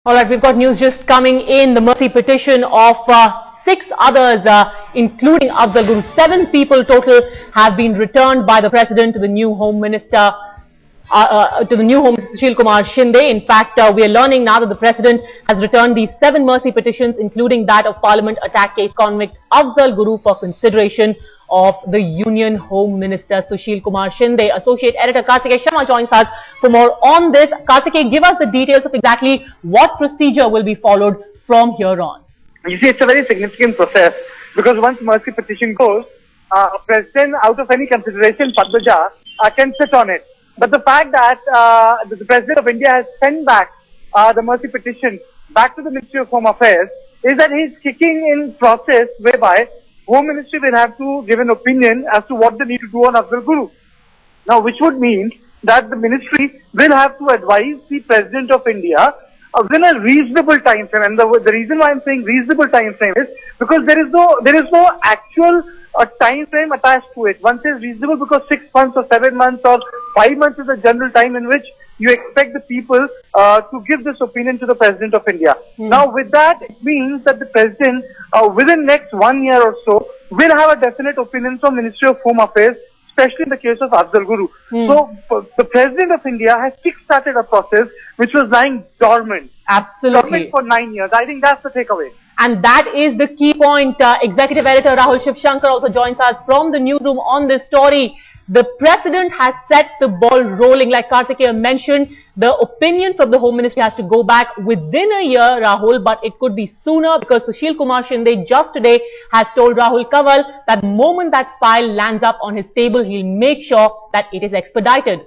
All right, we've got news just coming in. The mercy petition of 6 others, including Afzal Guru, 7 people total, have been returned by the President to the new Home Minister, Sushil Kumar Shinde. In fact, we are learning now that the President has returned these 7 mercy petitions, including that of Parliament attack case convict Afzal Guru, for consideration of the Union Home Minister Sushil Kumar Shinde. Associate Editor Karthikeya Sharma joins us for more on this. Karthikeya, give us the details of exactly what procedure will be followed from here on. You see, it's a very significant process because once mercy petition goes, President, out of any consideration, Padmaja, can sit on it. But the fact that the President of India has sent back the mercy petition back to the Ministry of Home Affairs is that he's kicking in process whereby Home Ministry will have to give an opinion as to what they need to do on Afzal Guru. Now, which would mean that the Ministry will have to advise the President of India within a reasonable time frame. And the reason why I'm saying reasonable time frame is because there is no actual time frame attached to it. One says reasonable because 6 months or 7 months or 5 months is the general time in which you expect the people to give this opinion to the President of India. Now, with that, it means that the President, within next 1 year or so, will have a definite opinion from Ministry of Home Affairs, especially in the case of Afzal Guru. So, the President of India has kick-started a process which was lying dormant. Absolutely. Dormant for 9 years. I think that's the takeaway. And that is the key point. Executive Editor Rahul Shivshankar also joins us from the newsroom on this story. The President has set the ball rolling. Like Karthikeya mentioned, the opinion from the Home Ministry has to go back within a year, Rahul, but it could be sooner because Sushil Kumar Shinde just today has told Rahul Kanwal that the moment that file lands up on his table, he'll make sure that it is expedited.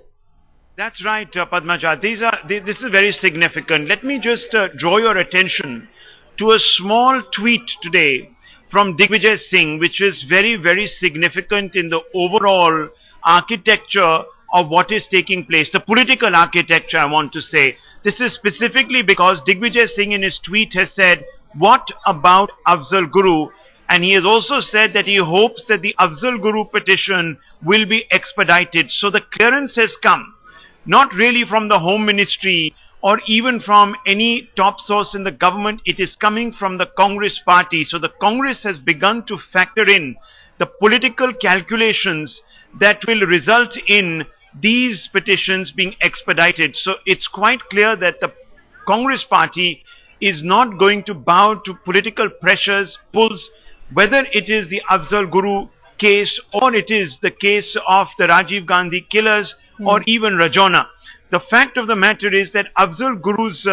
That's right, Padmaja. This is very significant. Let me just draw your attention to a small tweet today from Digvijay Singh, which is very, very significant in the overall architecture of what is taking place, the political architecture, I want to say. This is specifically because Digvijay Singh in his tweet has said, "What about Afzal Guru?" And he has also said that he hopes that the Afzal Guru petition will be expedited. So the clearance has come, not really from the Home Ministry or even from any top source in the government. It is coming from the Congress party. So the Congress has begun to factor in the political calculations that will result in these petitions being expedited. So it's quite clear that the Congress party is not going to bow to political pressures, pulls, whether it is the Afzal Guru case or it is the case of the Rajiv Gandhi killers or even Rajona. The fact of the matter is that Afzal Guru's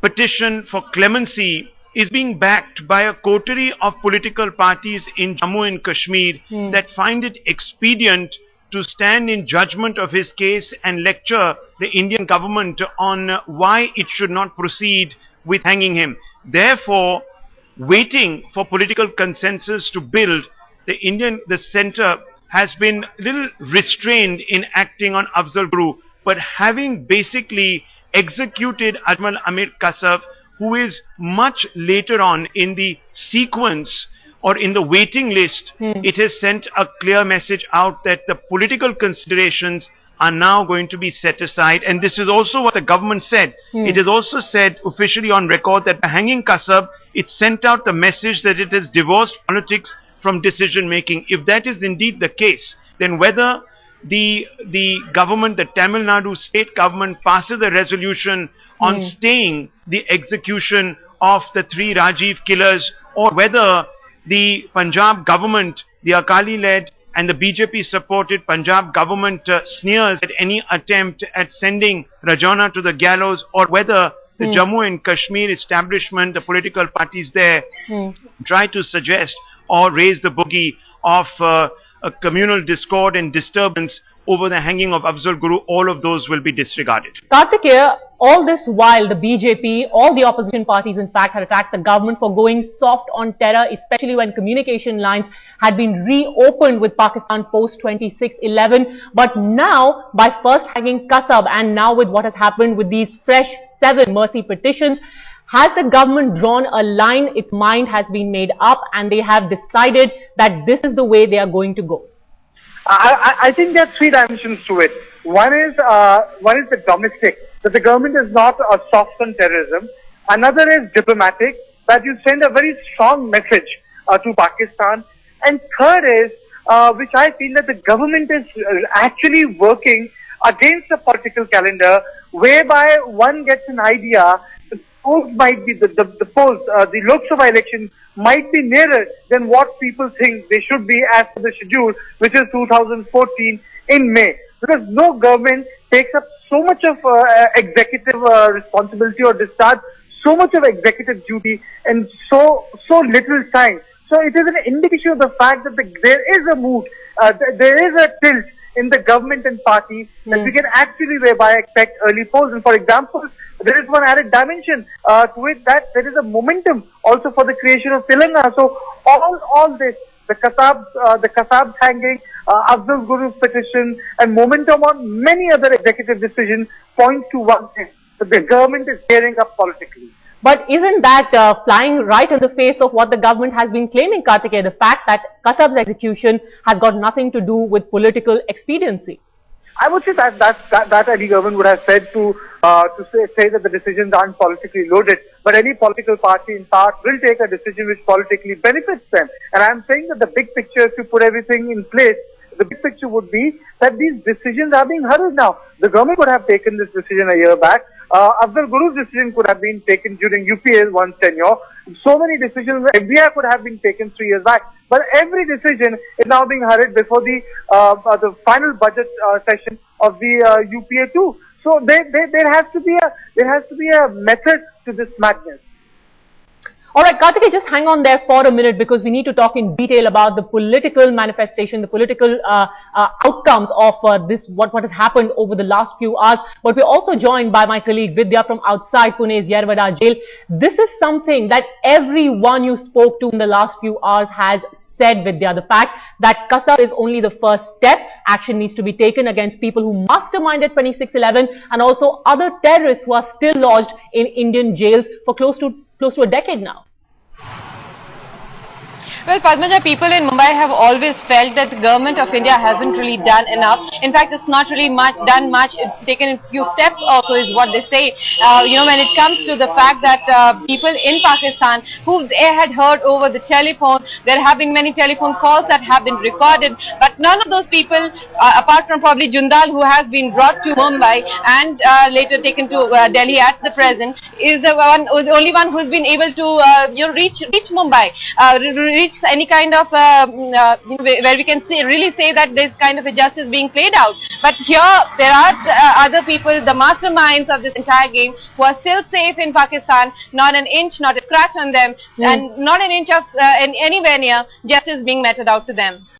petition for clemency is being backed by a coterie of political parties in Jammu and Kashmir that find it expedient to stand in judgment of his case and lecture the Indian government on why it should not proceed with hanging him. Therefore, waiting for political consensus to build, the centre has been a little restrained in acting on Afzal Guru, but having basically executed Ajmal Amir Kasab, who is much later on in the sequence or in the waiting list, it has sent a clear message out that the political considerations are now going to be set aside. And this is also what the government said. It is also said officially on record that by hanging Kasab, it sent out the message that it has divorced politics from decision making. If that is indeed the case, then whether the government, the Tamil Nadu state government, passes a resolution on staying the execution of the 3 Rajiv killers, or whether the Punjab government, the Akali-led and the BJP-supported Punjab government sneers at any attempt at sending Rajana to the gallows, or whether the Jammu and Kashmir establishment, the political parties there, try to suggest or raise the boogie of a communal discord and disturbance over the hanging of Afzal Guru, all of those will be disregarded. Karthikeya, all this while the BJP, all the opposition parties in fact had attacked the government for going soft on terror, especially when communication lines had been reopened with Pakistan post 26/11. But now, by first hanging Kasab and now with what has happened with these fresh 7 mercy petitions, has the government drawn a line? Its mind has been made up and they have decided that this is the way they are going to go. I think there are 3 dimensions to it. One is the that the government is not soft on terrorism. Another is diplomatic, that you send a very strong message to Pakistan. And third is, which I feel that the government is actually working against the political calendar, whereby one gets an idea the polls might be, the Lok Sabha election might be nearer than what people think they should be as per the schedule, which is 2014 in May. Because no government takes up so much of executive responsibility or discharge so much of executive duty in so little time. So it is an indication of the fact that there is a mood, there is a tilt in the government and party that we can actually thereby expect early polls. And for example, there is one added dimension to it, that there is a momentum also for the creation of Telangana. So all this, the Kasab's hanging, Afzal Guru's petition, and momentum on many other executive decisions point to one thing, that the government is gearing up politically. But isn't that flying right in the face of what the government has been claiming, Kartikeya, the fact that Kasab's execution has got nothing to do with political expediency? I would say that any government would have said to say that the decisions aren't politically loaded, but any political party in power will take a decision which politically benefits them. And I'm saying that the big picture, if you put everything in place, the big picture would be that these decisions are being hurried now. The government could have taken this decision a year back. Afzal Guru's decision could have been taken during UPA's one tenure. So many decisions, India could have been taken 3 years back. But every decision is now being hurried before the final budget session of the UPA too. So there has to be a method to this madness. All right, Kartikeya, just hang on there for a minute, because we need to talk in detail about the political manifestation, the political outcomes of what has happened over the last few hours. But we're also joined by my colleague Vidya from outside Pune's Yerwada jail. This is something that everyone you spoke to in the last few hours has said, Vidya. The fact that Kasab is only the first step. Action needs to be taken against people who masterminded 2611 and also other terrorists who are still lodged in Indian jails for close to a decade now. Well, Padmaja, people in Mumbai have always felt that the government of India hasn't really done enough. In fact, it's not really done much. It's taken a few steps also is what they say. When it comes to the fact that people in Pakistan who they had heard over the telephone, there have been many telephone calls that have been recorded, but none of those people, apart from probably Jundal, who has been brought to Mumbai and later taken to Delhi at the present, is the only one who's been able to reach Mumbai, reach any kind of where we can really say that there's kind of a justice being played out. But here there are other people, the masterminds of this entire game, who are still safe in Pakistan, not an inch, not a scratch on them, and not an inch of anywhere near justice being meted out to them.